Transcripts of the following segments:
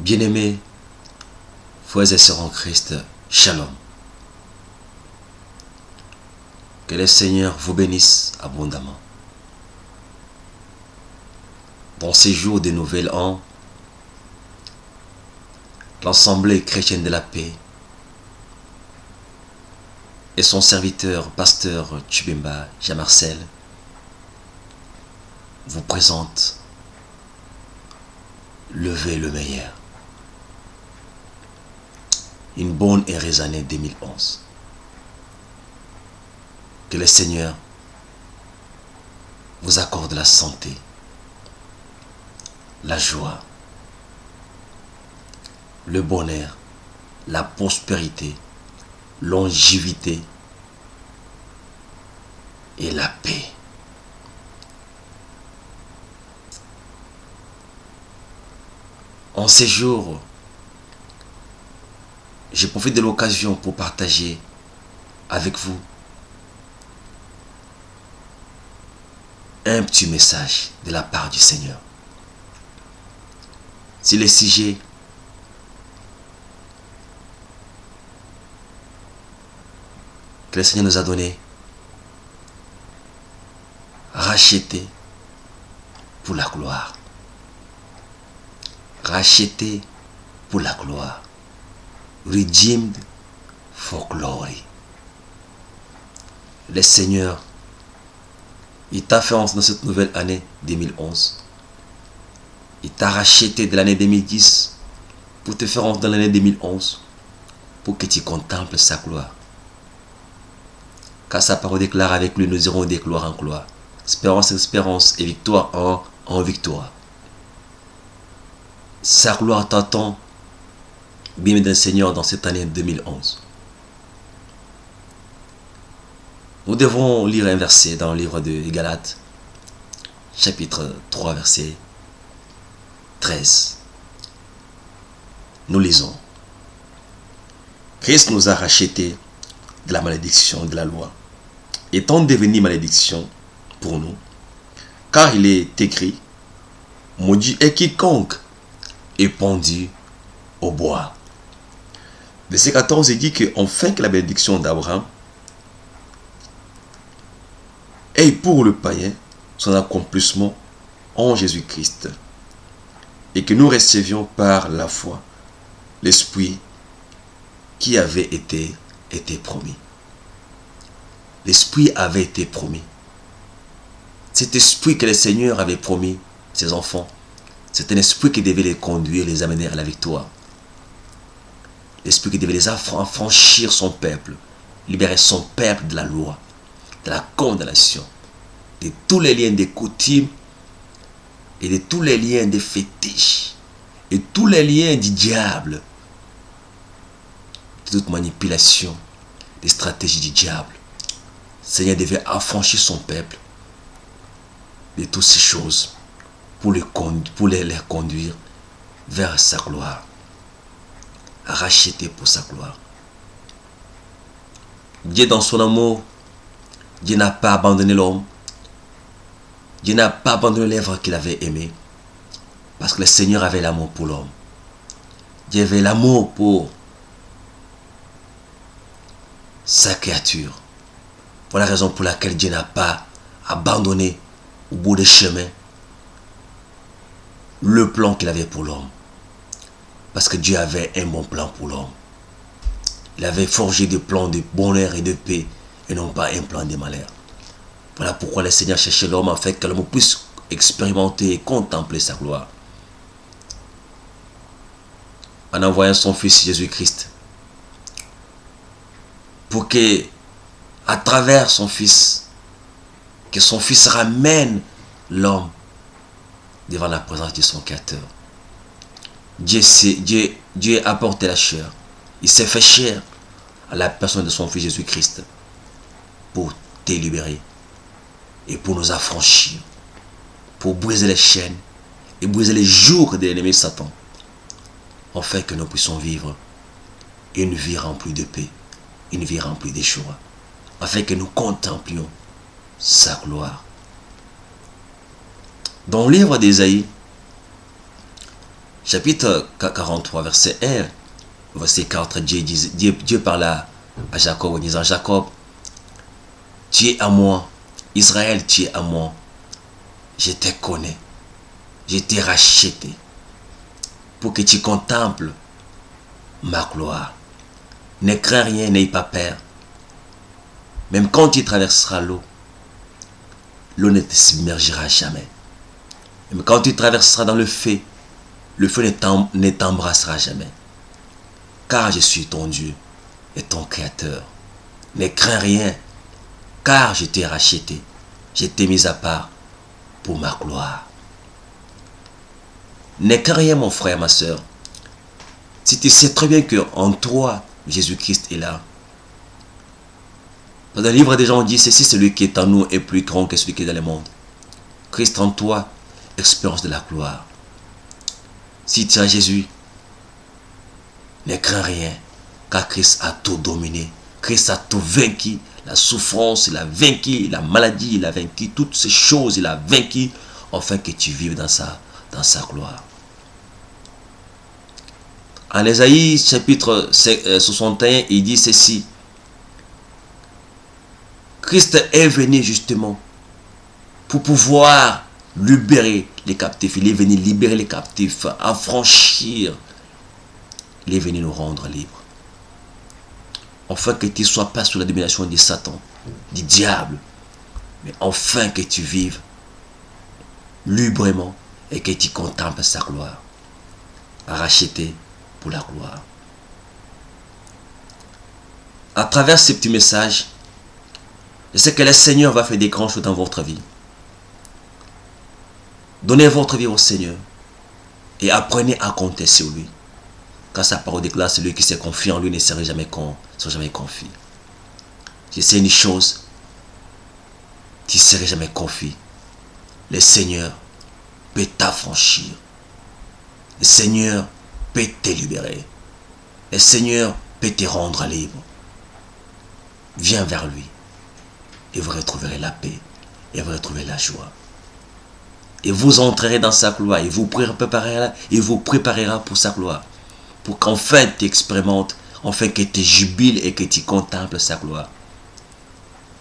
Bien-aimés, frères et sœurs en Christ, Shalom. Que le Seigneur vous bénisse abondamment. Dans ces jours de Nouvel An, l'Assemblée chrétienne de la paix et son serviteur, pasteur Tchubemba Jean-Marcel, vous présente le vœu le meilleur. Une bonne et heureuse année 2011. Que le Seigneur vous accorde la santé, la joie, le bonheur, la prospérité, longévité et la paix. En ces jours, je profite de l'occasion pour partager avec vous un petit message de la part du Seigneur. C'est le sujet que le Seigneur nous a donné, racheté pour la gloire. Racheté pour la gloire. Redeemed for glory. Le Seigneur, il t'a fait dans cette nouvelle année 2011. Il t'a racheté de l'année 2010 pour te faire entrer dans l'année 2011 pour que tu contemples sa gloire. Car sa parole déclare: avec lui nous irons de gloire en gloire, espérance en espérance et victoire en victoire. Sa gloire t'attend, bien-aimé d'un Seigneur, dans cette année 2011. Nous devrons lire un verset dans le livre de Galates, chapitre 3, verset 13. Nous lisons: Christ nous a rachetés de la malédiction de la loi, étant devenu malédiction pour nous, car il est écrit: maudit est quiconque est pendu au bois. Verset 14 dit que enfin que la bénédiction d'Abraham ait pour le païen son accomplissement en Jésus-Christ, et que nous recevions par la foi l'Esprit qui avait été promis. L'Esprit avait été promis. Cet Esprit que le Seigneur avait promis ses enfants, c'est un esprit qui devait les conduire, les amener à la victoire. L'esprit qui devait les affranchir son peuple, libérer son peuple de la loi, de la condamnation, de tous les liens des coutumes et de tous les liens des fétiches et tous les liens du diable, de toute manipulation, des stratégies du diable. Le Seigneur devait affranchir son peuple de toutes ces choses pour les conduire vers sa gloire, racheter pour sa gloire. Dieu, dans son amour, Dieu n'a pas abandonné l'homme. Dieu n'a pas abandonné l'œuvre qu'il avait aimée, parce que le Seigneur avait l'amour pour l'homme. Dieu avait l'amour pour sa créature. Pour la raison pour laquelle Dieu n'a pas abandonné au bout des chemins le plan qu'il avait pour l'homme. Parce que Dieu avait un bon plan pour l'homme. Il avait forgé des plans de bonheur et de paix, et non pas un plan de malheur. Voilà pourquoi le Seigneur cherchait l'homme, afin que l'homme puisse expérimenter et contempler sa gloire. En envoyant son Fils Jésus-Christ, pour que, à travers son Fils, que son Fils ramène l'homme devant la présence de son Créateur. Dieu a porté la chair. Il s'est fait chair à la personne de son Fils Jésus-Christ pour te libérer et pour nous affranchir, pour briser les chaînes et briser les jours de l'ennemi Satan, afin que nous puissions vivre une vie remplie de paix, une vie remplie de joie, afin que nous contemplions sa gloire. Dans le livre d'Ésaïe, chapitre 43, verset 1, verset 4, Dieu parle à Jacob en disant, Jacob, tu es à moi, Israël, tu es à moi, je te connais, je t'ai racheté pour que tu contemples ma gloire. Ne crains rien, n'aie pas peur. Même quand tu traverseras l'eau, l'eau ne te submergera jamais. Même quand tu traverseras dans le feu ne t'embrassera jamais. Car je suis ton Dieu et ton Créateur. Ne crains rien, car je t'ai racheté. Je t'ai mis à part pour ma gloire. Ne crains rien, mon frère, ma soeur. Si tu sais très bien qu'en toi, Jésus-Christ est là. Dans le livre des gens, on dit, ceci, celui qui est en nous est plus grand que celui qui est dans le monde. Christ en toi, expérience de la gloire. Si tu as Jésus, ne crains rien, car Christ a tout dominé. Christ a tout vaincu. La souffrance, il a vaincu. La maladie, il a vaincu. Toutes ces choses, il a vaincu, afin que tu vives dans sa gloire. En Ésaïe, chapitre 61, il dit ceci. Christ est venu justement pour pouvoir libérer les captifs. Il est venu libérer les captifs, affranchir. Il est venu nous rendre libres. Afin que tu ne sois pas sous la domination de Satan, du diable, mais enfin que tu vives librement et que tu contemples sa gloire. Racheté pour la gloire. À travers ce petit message, je sais que le Seigneur va faire des grandes choses dans votre vie. Donnez votre vie au Seigneur et apprenez à compter sur lui. Car sa parole déclare, celui qui se confie en lui ne sera jamais confus. Je sais une chose, tu ne seras jamais confus. Le Seigneur peut t'affranchir. Le Seigneur peut te libérer. Le Seigneur peut te rendre libre. Viens vers lui et vous retrouverez la paix et vous retrouverez la joie. Et vous entrerez dans sa gloire et vous préparera pour sa gloire. Pour qu'enfin tu expérimentes, enfin que tu jubiles et que tu contemples sa gloire.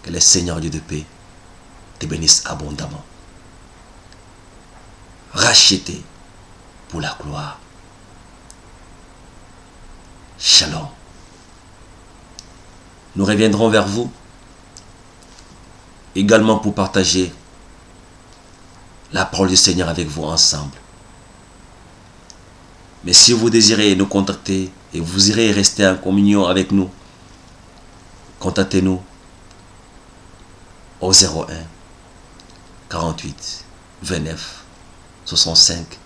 Que le Seigneur Dieu de paix te bénisse abondamment. Racheté pour la gloire. Shalom. Nous reviendrons vers vous également pour partager la parole du Seigneur avec vous ensemble. Mais si vous désirez nous contacter et vous irez rester en communion avec nous, contactez-nous au 01 48 29 65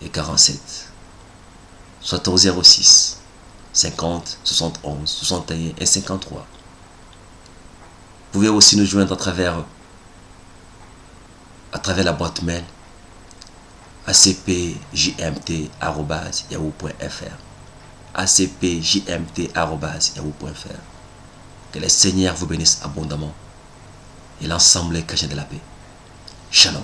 et 47, soit au 06 50 71 61 et 53. Vous pouvez aussi nous joindre à travers la boîte mail acpjmt@yahoo.fr acpjmt@yahoo.fr. Que le Seigneur vous bénisse abondamment et l'ensemble est caché de la paix. Shalom.